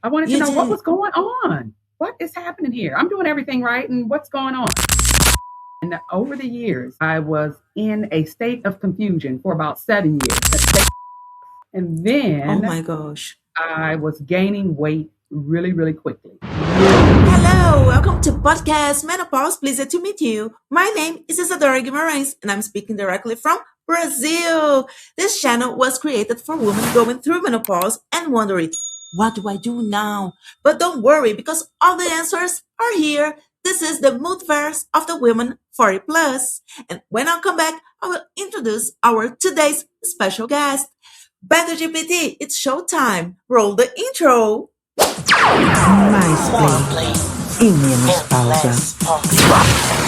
I wanted to You know what was did. going on. What is happening here? I'm doing everything right, and what's going on? And over the years, I was in a state of confusion for about 7 years. And Oh then my gosh. I was gaining weight really, really quickly. Really quickly. Hello, welcome to podcast Menopause. Pleased to meet you. My name is Izadora Guimarães, and I'm speaking directly from Brazil. This channel was created for women going through menopause and wondering, what do I do now? But don't worry, because all the answers are here. This is the multiverse of the women 40 plus. And when I come back, I will introduce our today's special guest. Better GPT, it's showtime. Roll the intro. Mais play e menos pausa.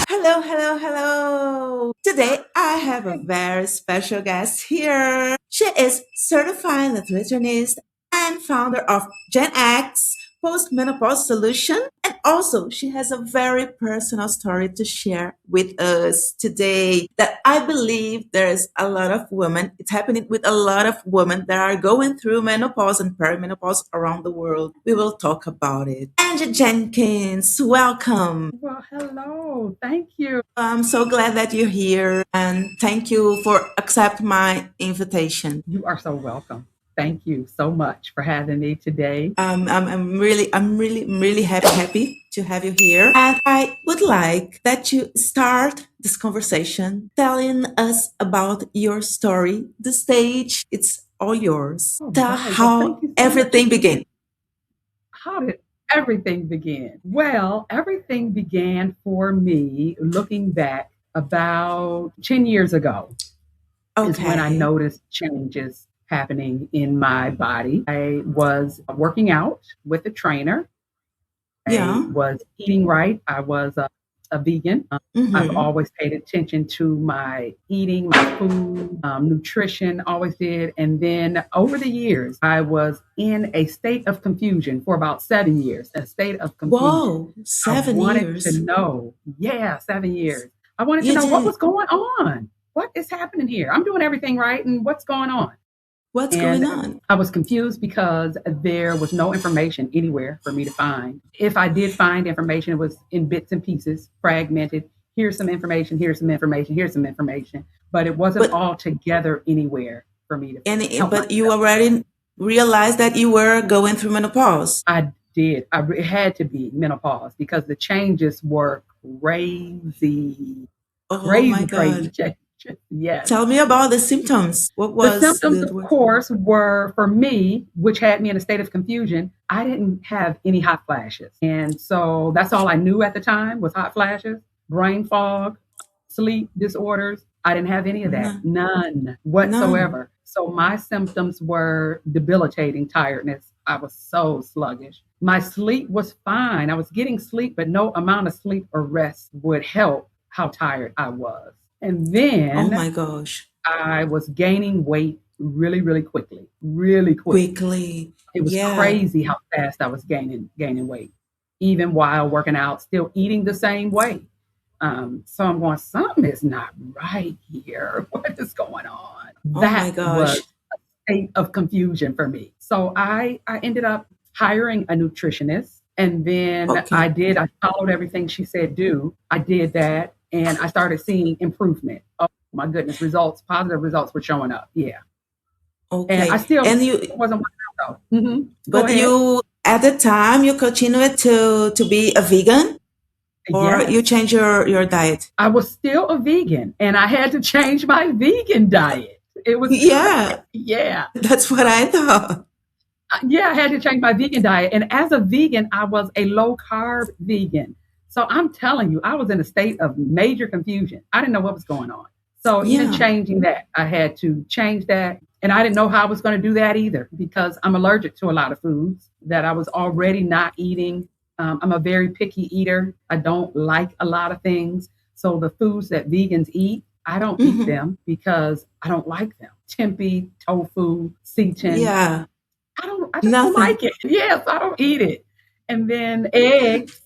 Hello, hello, hello. Today I have a very special guest here. She is certified nutritionist and founder of Gen X Post-Menopause Solution. And also she has a very personal story to share with us today that I believe there's a lot of women, it's happening with a lot of women that are going through menopause and perimenopause around the world. We will talk about it. Angie Jenkins, welcome. Well, hello. Thank you. I'm so glad that you're here and thank you for accept my invitation. You are so welcome. Thank you so much for having me today. I'm really happy to have you here. And I would like that you start this conversation telling us about your story. The stage, it's all yours. All Tell right. Well, thank how you so much. everything began. How did everything begin? Well, everything began for me looking back about 10 years ago is when I Okay. noticed changes happening in my body. I was working out with a trainer. I Yeah. was eating right. I was a vegan. I've Mm-hmm. always paid attention to my eating, my food, nutrition, always did. And then over the years, I was in a state of confusion for about 7 years, a state of confusion. Whoa, I seven wanted to years. know, yeah, 7 years. I wanted to You know what did. was going on. What is happening here? I'm doing everything right, and what's going on? What's going And on? I was confused because there was no information anywhere for me to find. If I did find information, it was in bits and pieces, fragmented. Here's some information, here's some information, here's some information. But it wasn't But all together anywhere for me to help but you myself. already realized that you were going through menopause. I did. It had to be menopause because the changes were crazy, Oh my crazy God. changes. Yes. Tell me about the symptoms. What The was symptoms, the of course, were for me, which had me in a state of confusion. I didn't have any hot flashes. And so that's all I knew at the time was hot flashes, brain fog, sleep disorders. I didn't have any of that, no, none none? whatsoever. So my symptoms were debilitating tiredness. I was so sluggish. My sleep was fine. I was getting sleep, but no amount of sleep or rest would help how tired I was. And Oh then my gosh. I was gaining weight really, really quickly, really quickly. Quickly. It was Yeah. crazy how fast I was gaining weight, even while working out, still eating the same way. So I'm going, something is not right here. What is going on? Oh my That was gosh. a state of confusion for me. So I ended up hiring a nutritionist. And then Okay. I followed everything she said do. I did that and I started seeing improvement. Oh my goodness, results, positive results were showing up. Yeah. And I Okay. still And you wasn't working out though. Go but ahead. you at the time you continued to be a vegan or you Yes. change your diet? I was still a vegan and I had to change my vegan diet. It was crazy. Yeah. Yeah. That's what I thought. Yeah, I had to change my vegan diet. And as a vegan, I was a low carb vegan. So I'm telling you, I was in a state of major confusion. I didn't know what was going on. So even Yeah. changing that, I had to change that. And I didn't know how I was going to do that either because I'm allergic to a lot of foods that I was already not eating. I'm a very picky eater. I don't like a lot of things. So the foods that vegans eat, I don't eat Hmm. them because I don't like them. Tempeh, tofu, seitan, Yeah. I just don't Nothing. like it. Yes, I don't eat it. And then eggs,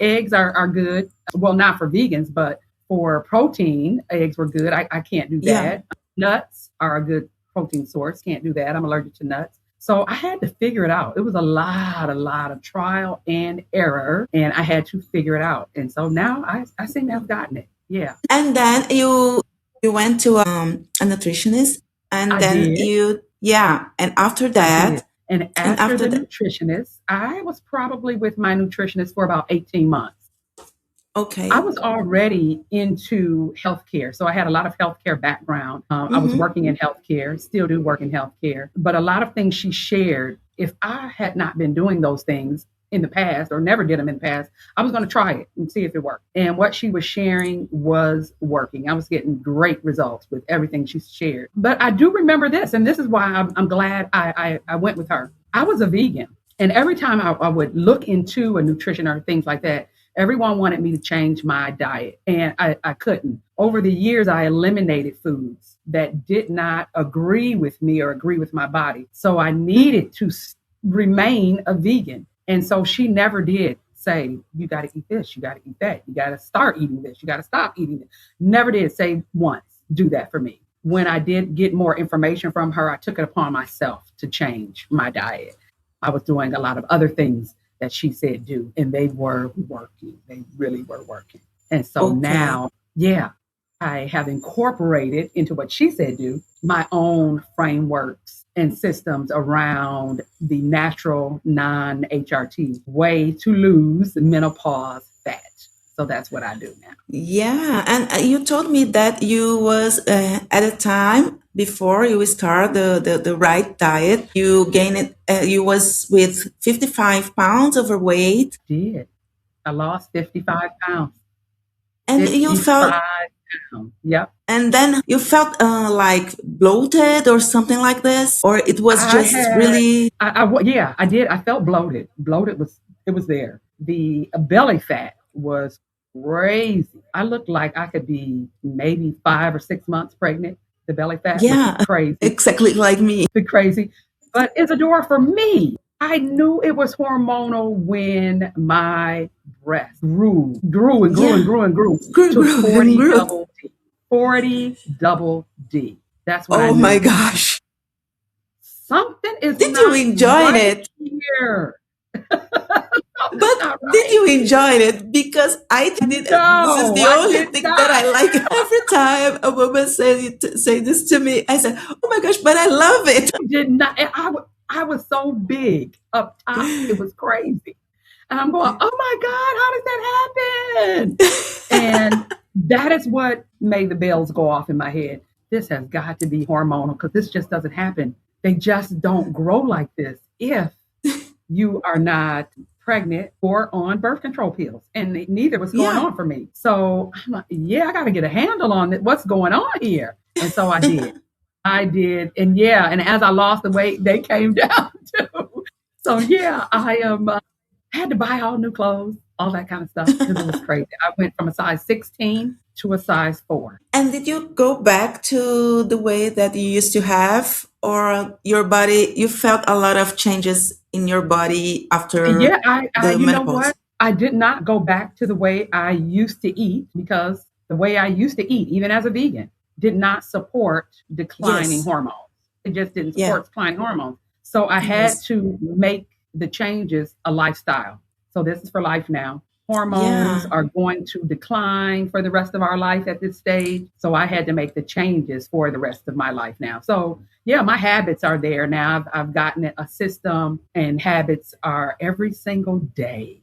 eggs are good. Well, not for vegans, but for protein, eggs were good. I can't do Yeah. that. Nuts are a good protein source. Can't do that. I'm allergic to nuts. So I had to figure it out. It was a lot of trial and error, and I had to figure it out. And so now I seem to have gotten it. Yeah, And then you went to a nutritionist, and I then did. and after I did. that, And and after after the that, nutritionist, I was probably with my nutritionist for about 18 months. I okay. was already into healthcare. So I had a lot of healthcare background. I was Mm-hmm. working in healthcare, still do work in healthcare. But a lot of things she shared, if I had not been doing those things in the past or never did them in the past, I was going to try it and see if it worked. And what she was sharing was working. I was getting great results with everything she shared. But I do remember this, and this is why I'm glad I went with her. I was a vegan. And every time I would look into a nutrition or things like that, everyone wanted me to change my diet, and I couldn't. Over the years, I eliminated foods that did not agree with me or agree with my body. So I needed to remain a vegan. And so she never did say, you got to eat this, you got to eat that, you got to start eating this, you got to stop eating it. Never did say once, do that for me. When I did get more information from her, I took it upon myself to change my diet. I was doing a lot of other things that she said do, and they were working. They really were working. And so Okay. now, yeah, I have incorporated into what she said do my own frameworks and systems around the natural non HRT way to lose menopause fat. So that's what I do now. Yeah, and you told me that you was at a time before you start the right diet. You gained it. You was with 55 pounds overweight, Did. I lost 55 pounds. and you felt, 55 pounds. Yep. and then you felt like bloated or something like this, or it was I just had, really, yeah, I did. I felt bloated. Bloated was, it was there. The belly fat was crazy. I looked like I could be maybe 5 or 6 months pregnant. The belly fat was yeah, crazy, exactly like me. crazy. But Isadora, for me, I knew it was hormonal when my breast grew and grew and Yeah, grew and grew grew, to grew, and 40 grew. double D. 40 double D. That's when I Oh my knew gosh! something is Did you not enjoy right it? here. But Something's not did right. you enjoy it? Because I did. This is No, the I only did thing that I not. like. Every time a woman say this to me, I say, "Oh my gosh!" But I love it. I did not. I was so big up top. It was crazy. And I'm going, oh my God, how does that happen? And that is what made the bells go off in my head. This has got to be hormonal because this just doesn't happen. They just don't grow like this if you are not pregnant or on birth control pills. And neither was going Yeah. on for me. So I'm like, yeah, I got to get a handle on it. What's going on here? And so I did. I did. And yeah, and as I lost the weight, they came down too. So yeah, I am. Had to buy all new clothes, all that kind of stuff because it was crazy. I went from a size 16 to a size 4. And did you go back to the way that you used to have, or your body? You felt a lot of changes in your body after Yeah, I the you know menopause. what? I did not go back to the way I used to eat because the way I used to eat, even as a vegan, did not support declining Yes. hormones. It just didn't Yeah. support declining hormones. So I had Yes. to make the changes a lifestyle. So this is for life now. Hormones Yeah. are going to decline for the rest of our life at this stage. So I had to make the changes for the rest of my life now. So yeah, my habits are there now. I've gotten a system, and habits are every single day.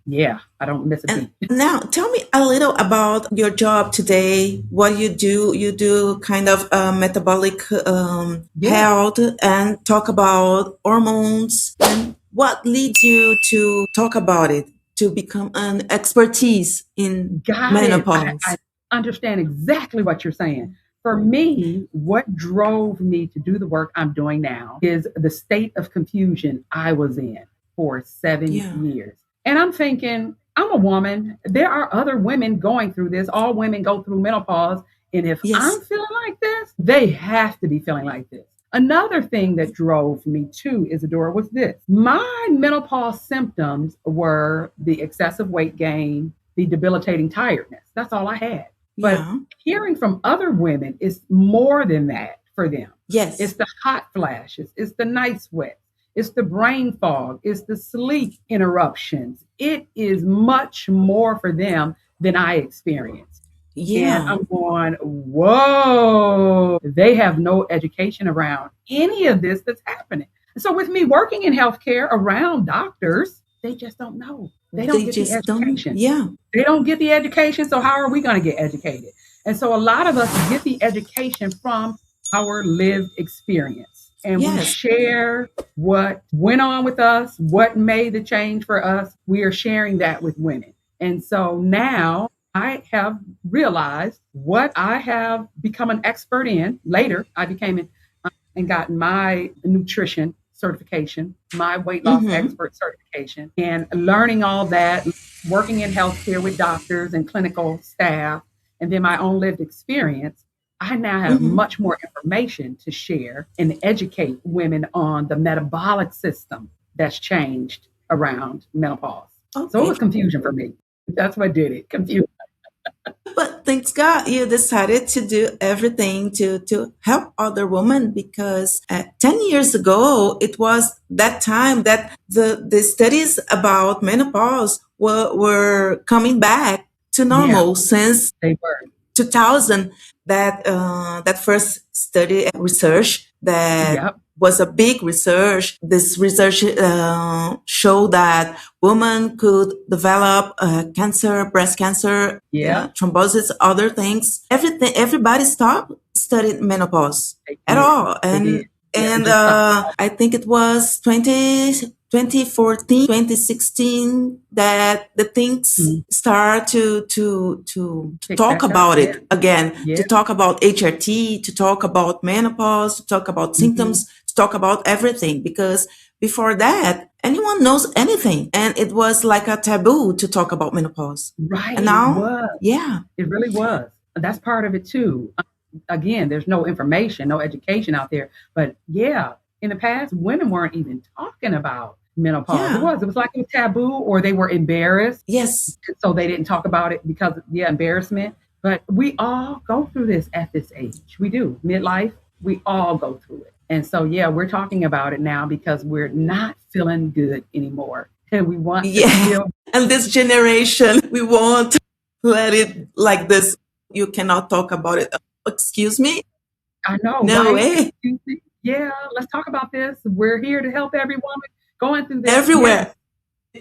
Yeah, I don't miss a And beat. now tell me a little about your job today, what you do. You do kind of metabolic Yeah. health and talk about hormones. And what leads you to talk about it, to become an expertise in Got it. I menopause? understand exactly what you're saying. For me, what drove me to do the work I'm doing now is the state of confusion I was in for seven Yeah. years. And I'm thinking, I'm a woman. There are other women going through this. All women go through menopause. And if I'm Yes. feeling like this, they have to be feeling like this. Another thing that drove me to Isadora was this. My menopause symptoms were the excessive weight gain, the debilitating tiredness. That's all I had. But Yeah. hearing from other women is more than that. for them. It's Yes. the hot flashes, it's the night sweat, it's the brain fog, it's the sleep interruptions. It is much more for them than I experienced. And Yeah. I'm going, whoa, they have no education around any of this that's happening. So, with me working in healthcare around doctors, they just don't know. They don't They get the just don't. education. Yeah. They don't get the education. So, how are we going to get educated? And so, a lot of us get the education from our lived experience. And we Yes. share what went on with us, what made the change for us. We are sharing that with women. And so now I have realized what I have become an expert in. Later, I became and gotten my nutrition certification, my weight loss Mm-hmm. expert certification, and learning all that, working in healthcare with doctors and clinical staff, and then my own lived experience. I now have Mm-hmm. much more information to share and educate women on the metabolic system that's changed around menopause. So it Okay. was confusion for me. That's what did it. Confusion. But thanks God, you decided to do everything to help other women because 10 years ago, it was that time that the studies about menopause were coming back to Yeah, normal since they were. 2000 that that first study research that Yep. was a big research. This research showed that women could develop cancer, breast cancer, Yep. thrombosis, other things. Everything, everybody stopped studying menopause They at did. all, They did. Yeah. It and just stopped. I think it was 2014, 2016 that the things Mhm. start to Pick talk back up. about Yeah. it again, to Yeah. talk about HRT, to talk about menopause, to talk about Hmm. symptoms, to talk about everything. Because before that, anyone knows anything. And it was like a taboo to talk about menopause. And Right. It now, was. yeah, It really was. That's part of it too. Again, there's no information, no education out there. But yeah, in the past, women weren't even talking about menopause. It yeah, was. It was like it was taboo, or they were embarrassed, yes, so they didn't talk about it because yeah, embarrassment. But we all go through this at this age. We do midlife. We all go through it. And so yeah, we're talking about it now because we're not feeling good anymore, and we want to yeah. feel. And this generation, we won't let it like this. You cannot talk about it. Excuse me? I know, No right? way. Excuse me. Yeah, let's talk about this. We're here to help every woman going through this. Yes, Everywhere.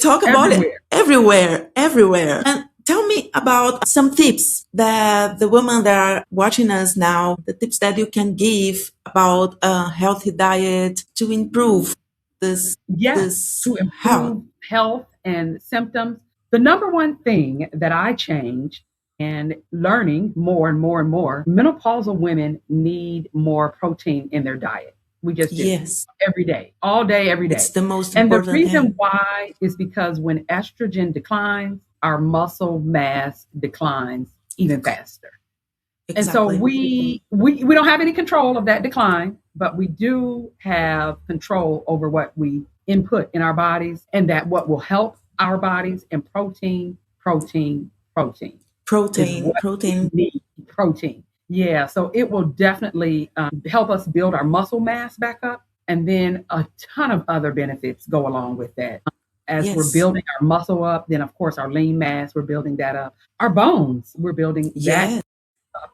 Talk about it everywhere. everywhere, everywhere. And tell me about some tips that the women that are watching us now, the tips that you can give about a healthy diet to improve this Yes, this to health. improve health and symptoms. The number one thing that I changed and learning more and more and more, menopausal women need more protein in their diet. We just do Yes, every day, all day, every it's day. the most And the important reason thing. why is because when estrogen declines, our muscle mass declines even faster. And so Exactly. we don't have any control of that decline, but we do have control over what we input in our bodies and that what will help our bodies and protein is Protein, what we protein. need. Protein. Yeah, so it will definitely help us build our muscle mass back up. And then a ton of other benefits go along with that. As we're Yes. building our muscle up, then of course our lean mass, we're building that up. Our bones, we're building that. Yes.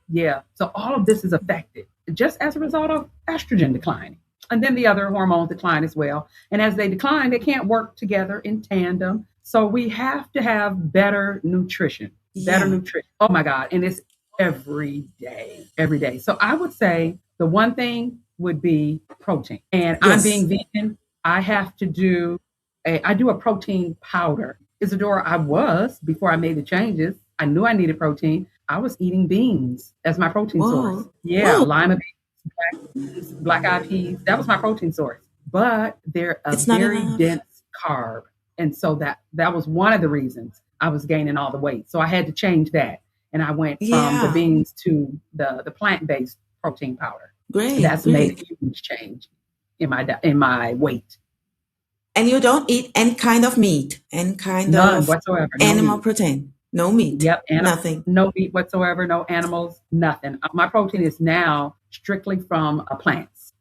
Yeah. So all of this is affected just as a result of estrogen declining. And then the other hormones decline as well. And as they decline, they can't work together in tandem. So we have to have better nutrition, better Yeah. nutrition. Oh my God. And it's every day, every day. So I would say the one thing would be protein. And I'm Yes. being vegan. I have to do I do a protein powder. Isadora, I was before I made the changes. I knew I needed protein. I was eating beans as my protein source. Whoa. Yeah, Whoa. lima beans, black eyed peas. That was my protein source. But they're a It's not very enough. dense carb. And so that was one of the reasons I was gaining all the weight. So I had to change that. And I went from the Yeah. beans to the plant based protein powder. And Great, that's made great. a huge change in my weight. And you don't eat any kind of meat, any kind None of whatsoever. No animal meat. protein. No meat. Yep, Nothing. no meat whatsoever, no animals, nothing. My protein is now strictly from plants,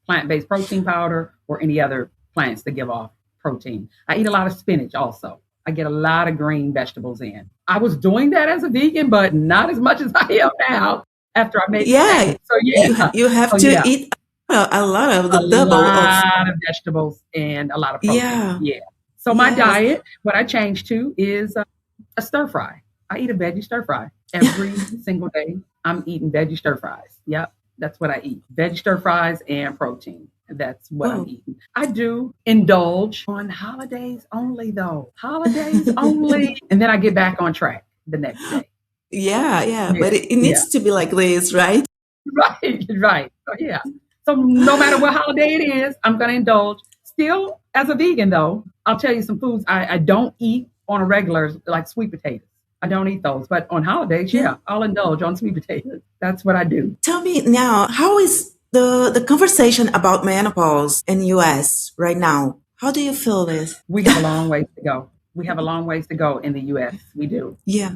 plant-based protein powder or any other plants that give off protein. I eat a lot of spinach also. I get a lot of green vegetables in. I was doing that as a vegan, but not as much as I am now after I made the Yeah, change. So yeah, you have so to yeah, eat a lot of a the double of. lot of vegetables and a lot of protein. Yeah, Yeah. So my yes. diet, what I changed to is a stir fry. I eat a veggie stir fry every single day. I'm eating veggie stir fries. Yep, that's what I eat. Veggie stir fries and protein. That's what I'm Oh, eating. I do indulge on holidays only, though. Holidays only. And then I get back on track the next day. yeah, yeah. Yeah, But it yeah. needs to be like this, right? Right, right. So, yeah. So no matter what holiday it is, I'm going to indulge. Still, as a vegan, though, I'll tell you some foods I don't eat on a regular, like sweet potatoes. I don't eat those. But on holidays, Yeah. yeah, I'll indulge on sweet potatoes. That's what I do. Tell me now, how is the conversation about menopause in US right now? How do you feel this? We have a long ways to go. We have a long ways to go in the US. We do. Yeah,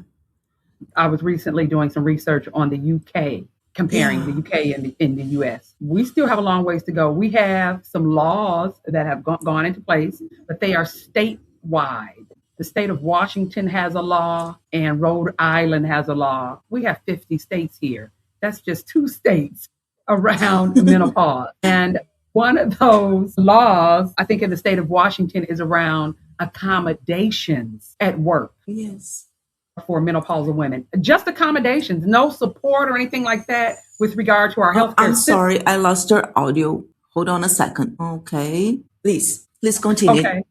I was recently doing some research on the UK, comparing the yeah. UK and in the US. We still have a long ways to go. We have some laws that have gone into place, but they are statewide. The state of Washington has a law, and Rhode Island has a law. We have 50 states here. That's just two states around menopause. And one of those laws, I think in the state of Washington, is around accommodations at work Yes. for menopausal women. Just accommodations, no support or anything like that with regard to our Oh, healthcare I'm system. sorry, I lost your audio. Hold on a second. Okay. Please continue. Okay,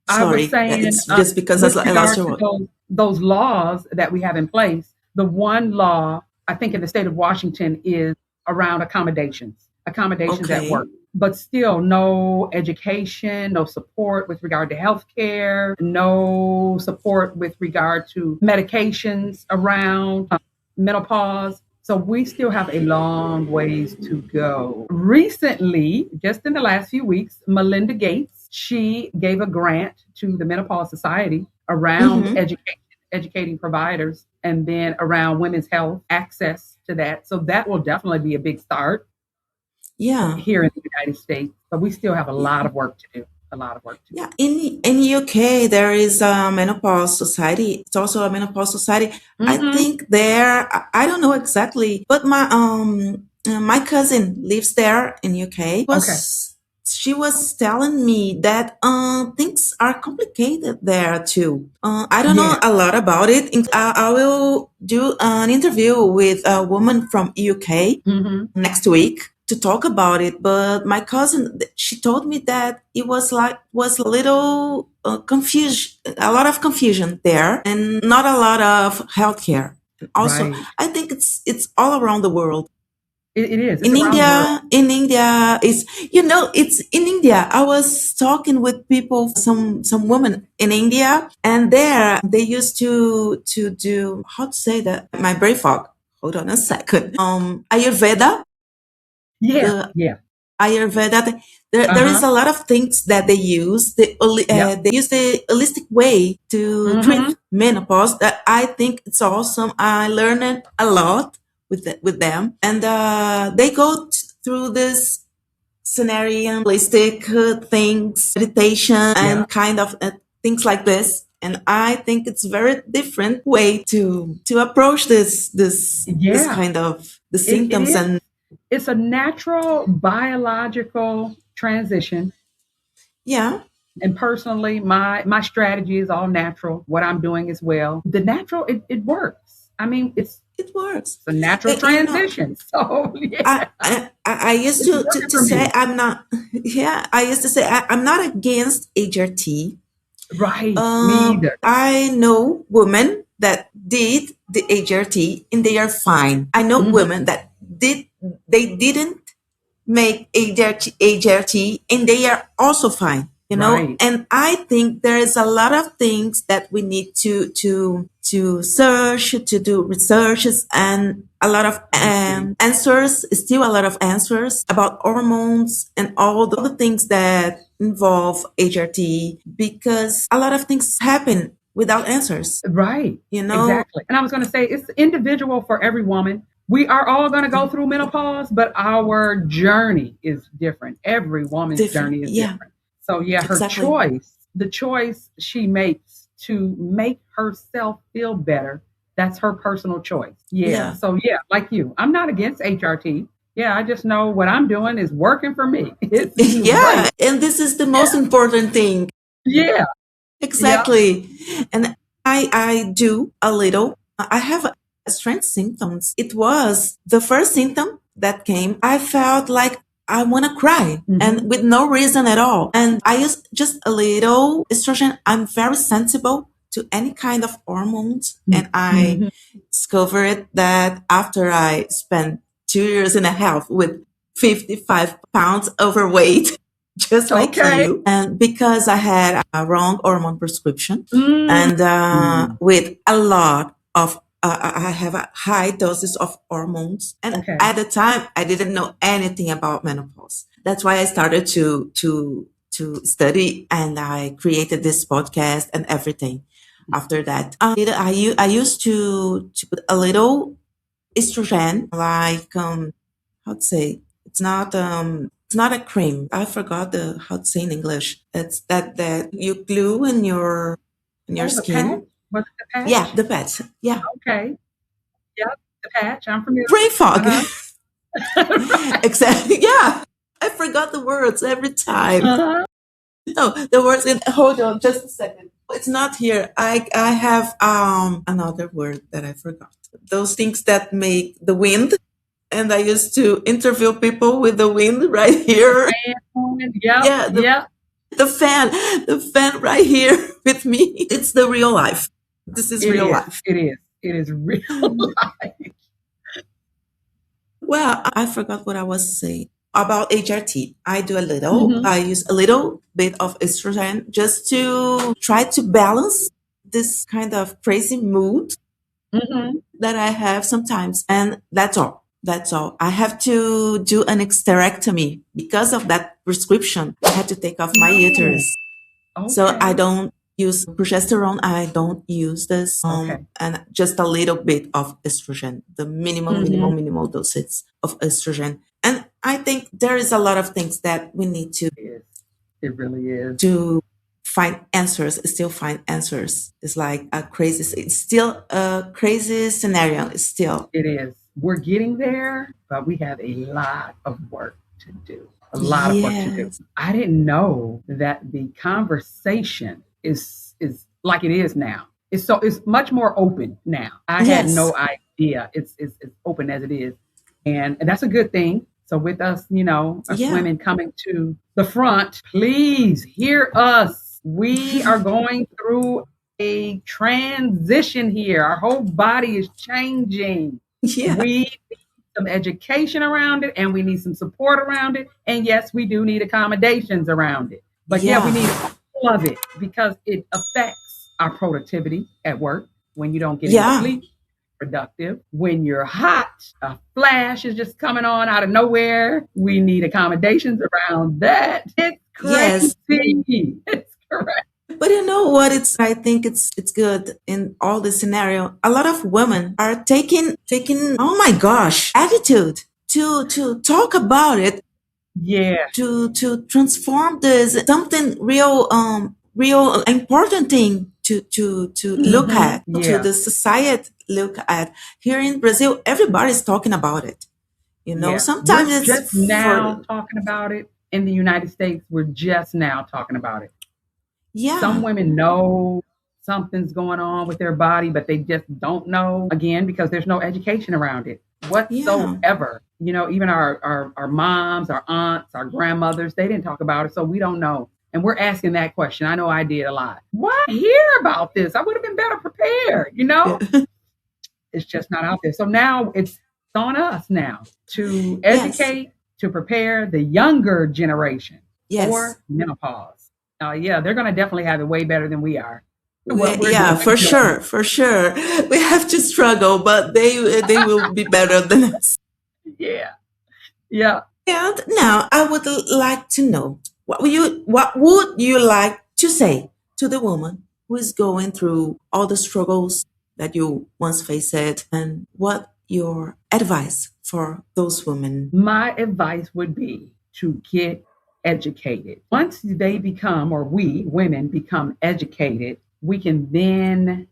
I was Sorry, saying it's just because with I lost regard your to voice. those laws that we have in place, the one law I think in the state of Washington is around accommodations at Okay. work. But still, no education, no support with regard to healthcare, no support with regard to medications around menopause. So we still have a long ways to go. Recently, just in the last few weeks, Melinda Gates, she gave a grant to the Menopause Society around Mm-hmm. educating providers and then around women's health access to that. So that will definitely be a big start Yeah. here in the United States. But we still have a lot of work to do. A lot of work to do. Yeah, in UK there is a menopause society. It's also a menopause society. I Mm-hmm. think there. I don't know exactly, but my cousin lives there in UK. Okay. Was She was telling me that things are complicated there too. I don't know Yeah. a lot about it. I will do an interview with a woman from UK Mm-hmm. next week to talk about it. But my cousin, she told me that it was a little confusion, a lot of confusion there, and not a lot of healthcare. And also, Right. I think it's all around the world. It is. It's around the world. In India, it's in India. I was talking with people, some women in India, and there they used to do, how to say that? My brain fog. Hold on a second. Ayurveda, Yeah. the Yeah. Ayurveda. There is Uh-huh. a lot of things that they use. Yep. They use the holistic way to treat Mm-hmm. menopause. That I think it's awesome. I learned a lot with them, and they go through this scenario, holistic things, meditation, Yeah. and kind of things like this. And I think it's very different way to approach this Yeah. kind of the It symptoms. is. And It's a natural biological transition. yeah, And personally, my strategy is all natural. What I'm doing as well. The natural, it works. I mean, it's it works. a natural You know, transition. So yeah, I used it's working to for say me. I'm not. Yeah, I used to say I'm not against HRT. Right. Me either. I know women that did the HRT and they are fine. I know Hmm. women that they didn't make HRT and they are also fine. Right. And I think there is a lot of things that we need to search, to do researches, and a lot of I agree. answers, still a lot of answers about hormones and all the other things that involve HRT, because a lot of things happen without answers. Right. You know, Exactly. And I was going to say it's individual for every woman. We are all going to go through menopause, but our journey is different. Every woman's Different. journey is Yeah, different. So, yeah, her exactly. choice, the choice she makes to make herself feel better, that's her personal choice. Yeah. Yeah. So, yeah, like you, I'm not against HRT. Yeah, I just know what I'm doing is working for me. It's Yeah. great. And this is the most Yeah. important thing. Yeah. Yeah. Exactly. And I do a little. I have strange symptoms. It was the first symptom that came. I felt like I want to cry and Hmm. with no reason at all. And I used just a little estrogen. I'm very sensible to any kind of hormones. And I Hmm. discovered that after I spent 2 years and a half with 55 pounds overweight, just like Okay. you. And because I had a wrong hormone prescription Mm. and with a lot of I have a high doses of hormones, and Okay. at the time I didn't know anything about menopause. That's why I started to study, and I created this podcast and everything. After that, I used to put a little estrogen, like how to say, it's not a cream. I forgot the how to say in English. It's that you glue in your Oh, the patch? skin. Was it the Yeah, patch? the pads. Yeah, Okay. Yep, the patch. I'm familiar. brain fog. Uh-huh. Right. Exactly. Yeah, I forgot the words every time. Uh-huh. No, the words in. Hold on, just a second. It's not here. I have another word that I forgot. Those things that make the wind, and I used to interview people with the wind right The here. fan woman. Yep. Yeah, Yep. the fan right here with me. It's the real life. This is It real is. life. It is. It is real life. Well, I forgot what I was saying about HRT. I do a little. Hmm. I use a little bit of estrogen just to try to balance this kind of crazy mood Hmm. that I have sometimes. And that's all. That's all. I have to do an hysterectomy because of that prescription. I had to take off my No. uterus. So I Okay. don't use progesterone. I don't use this, Okay. and just a little bit of estrogen, the Hmm. minimal dosage of estrogen. And I think there is a lot of things that we need It is. It really is. to find answers, still find answers. It's like a crazy, it's still a crazy scenario. It's still, It is. We're getting there, but we have a lot of work to do. A lot of work to do. yes, I didn't know that the conversation is like it is now. It's much more open now. I had yes, no idea it's open as it is, and that's a good thing. So with us, us yeah, women coming to the front, please hear us. We are going through a transition here. Our whole body is changing. yeah, We need some education around it and we need some support around it. And yes, we do need accommodations around it. But yeah, we yeah, need all of it because it affects our productivity at work when you don't get any yeah, sleep, productive. When you're hot, a flash is just coming on out of nowhere. We need accommodations around that. It's yes. crazy. It's correct. But you know what? I think it's good in all this scenario. A lot of women are taking oh my gosh attitude to talk about it, Yeah. to transform this something real important thing to look Hmm. at, to Yeah. the society look at. Here in Brazil, everybody's talking about it. Yeah. Sometimes We're it's just now talking about it in the United States. We're just now talking about it. Some yeah, women know something's going on with their body, but they just don't know again because there's no education around it yeah, whatsoever. Even our moms, our aunts, our grandmothers, they didn't talk about it, so we don't know. And we're asking that question. I know I did a lot. Why hear about this? I would have been better prepared. yeah. It's just not out there. So now it's on us now to Yes, educate, to prepare the younger generation yes. for menopause. Yeah, they're going to definitely have it way better than we are. What we're Yeah, doing. for sure, for sure. We have to struggle, but they will be better than us. Yeah, yeah. And now I would like to know what would you like to say to the woman who is going through all the struggles that you once faced, and what your advice for those women? My advice would be to get educated. Once they become, or we women become educated, we can then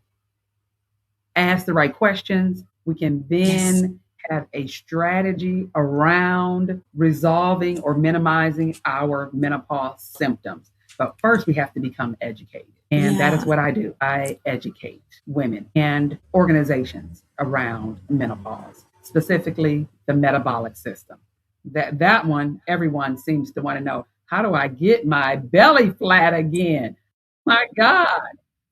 ask the right questions. We can Yes. then have a strategy around resolving or minimizing our menopause symptoms. But first, we have to become educated. And that is Yeah. what I do. I educate women and organizations around menopause, specifically the metabolic system. That one, everyone seems to want to know, how do I get my belly flat again? My God.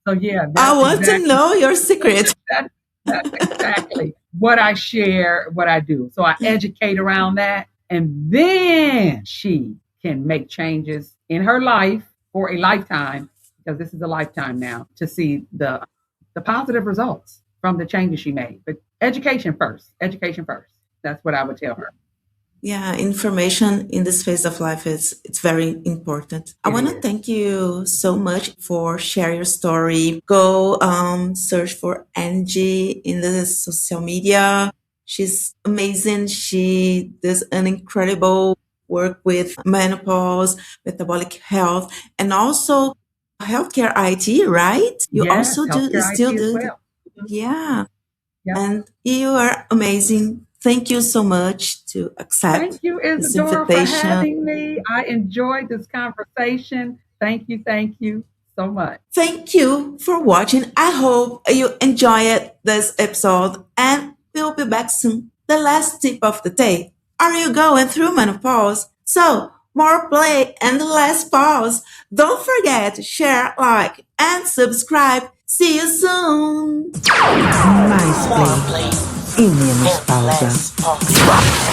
So yeah, I that's want to exactly know your secret. that, that's exactly what I share, what I do. So I educate around that, and then she can make changes in her life for a lifetime, because this is a lifetime now, to see the positive results from the changes she made. But education first, education first. That's what I would tell her. Yeah, information in this phase of life is it's very important. I It want to is. thank you so much for sharing your story. Go search for Angie in the social media. She's amazing. She does an incredible work with menopause, metabolic health, and also healthcare IT, right? You Yes, also do healthcare still IT as do well. Mhm. yeah. Yep. And you are amazing. Thank you so much to accept Thank you, this Izadora, for invitation. having me. I enjoyed this conversation. Thank you so much. Thank you for watching. I hope you enjoyed this episode and we'll be back soon. The last tip of the day. Are you going through menopause? So, more play and less pause. Don't forget to share, like, and subscribe. See you soon. Mais play e menos pausa.